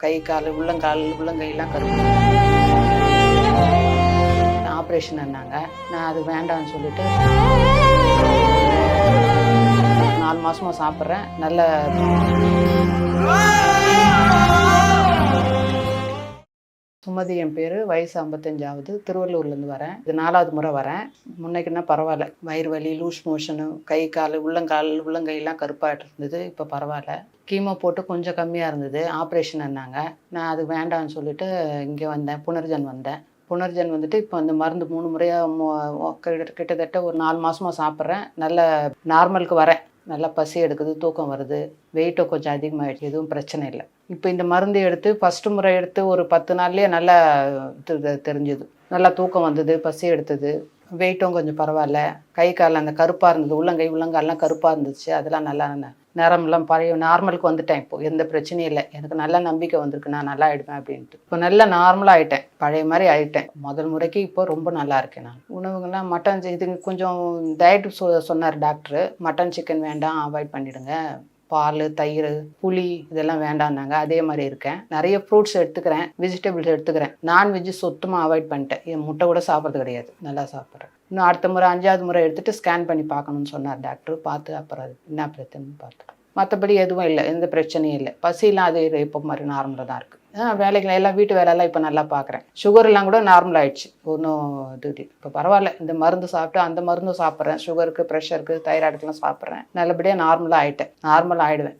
கை கால் உள்ளங்கையெல்லாம் கருப்பு. ஆப்ரேஷன் பண்ணாங்க. நான் அது வேண்டாம்னு சொல்லிட்டு 4 மாசமா சாப்பிட்றேன். நல்ல சுமதி என் பேர். வயசு 55ஆகுது. திருவள்ளூர்லேருந்து வரேன். இது 4வது முறை வரேன். முன்னைக்குன்னா பரவாயில்ல. வயிறு வலி, லூஸ் மோஷனு, கை கால் உள்ளங்கையெல்லாம் கருப்பாக இருந்தது. இப்போ பரவாயில்ல. கீமோ போட்டு கொஞ்சம் கம்மியாக இருந்தது. ஆப்ரேஷன் பண்ணாங்க. நான் அது வேண்டாம்னு சொல்லிட்டு இங்கே வந்தேன். புனர்ஜன் வந்தேன். புனர்ஜன் வந்துட்டு இப்போ அந்த மருந்து 3 முறையாக கிட்டத்தட்ட ஒரு 4 மாசமா சாப்பிட்றேன். நல்ல நார்மலுக்கு வரேன். நல்லா பசி எடுக்குது, தூக்கம் வருது, வெயிட்டும் கொஞ்சம் அதிகமாகிடுச்சு. எதுவும் பிரச்சனை இல்லை. இப்போ இந்த மருந்து எடுத்து ஃபஸ்ட்டு முறை எடுத்து ஒரு 10 நாள்லேயே நல்லா தெரிஞ்சுது. நல்லா தூக்கம் வந்தது, பசி எடுத்தது, வெயிட்டும் கொஞ்சம் பரவாயில்ல. கை கால் அந்த கருப்பாக இருந்தது, உள்ளங்கால்லாம் கருப்பாக இருந்துச்சு. அதெல்லாம் நல்லா நிறமெல்லாம் பழைய நார்மலுக்கு வந்துட்டேன். இப்போது எந்த பிரச்சனையும் இல்லை. எனக்கு நல்ல நம்பிக்கை வந்திருக்கு, நான் நல்லா ஆகிடுவேன் அப்படின்ட்டு. இப்போ நல்லா நார்மலாக ஆகிட்டேன், பழைய மாதிரி ஆகிட்டேன். முதல் முறைக்கு இப்போ ரொம்ப நல்லா இருக்கேன். நான் உணவுகள்லாம் மட்டன் இது கொஞ்சம் டயட் சொன்னார் டாக்டரு. மட்டன் சிக்கன் வேண்டாம், அவாய்ட் பண்ணிவிடுங்க. பால், தயிர், புளி இதெல்லாம் வேண்டான்னாங்க. அதே மாதிரி இருக்கேன். நிறைய ஃப்ரூட்ஸ் எடுத்துக்கிறேன், வெஜிடபிள்ஸ் எடுத்துக்கிறேன். நான்வெஜ்ஜு சுத்தமாக அவாய்ட் பண்ணிட்டேன். என் முட்டை கூட சாப்பிட்றது கிடையாது. நல்லா சாப்பிட்றேன். இன்னும் அடுத்த முறை 5வது முறை எடுத்துகிட்டு ஸ்கேன் பண்ணி பார்க்கணுன்னு சொன்னார் டாக்டர். பார்த்து அப்புறம் அது என்ன பிரச்சனைன்னு பார்த்தோம். மற்றபடி எதுவும் இல்லை, எந்த பிரச்சனையும் இல்லை. பசிலாம் அது இப்போ மாதிரி நார்மலாக தான் இருக்குது. வேலைகள் எல்லாம் வீட்டு வேலையெல்லாம் இப்போ நல்லா பார்க்குறேன். சுகர்லாம் கூட நார்மல் ஆகிடுச்சு. ஒன்றும் இது இப்போ பரவாயில்ல. இந்த மருந்து சாப்பிட்டு அந்த மருந்தும் சாப்பிட்றேன். சுகருக்கு, ப்ரெஷருக்கு, தைராய்டுக்கெலாம் சாப்பிட்றேன். நல்லபடியாக நார்மலாக ஆகிட்டேன். நார்மலாக ஆகிடுவேன்.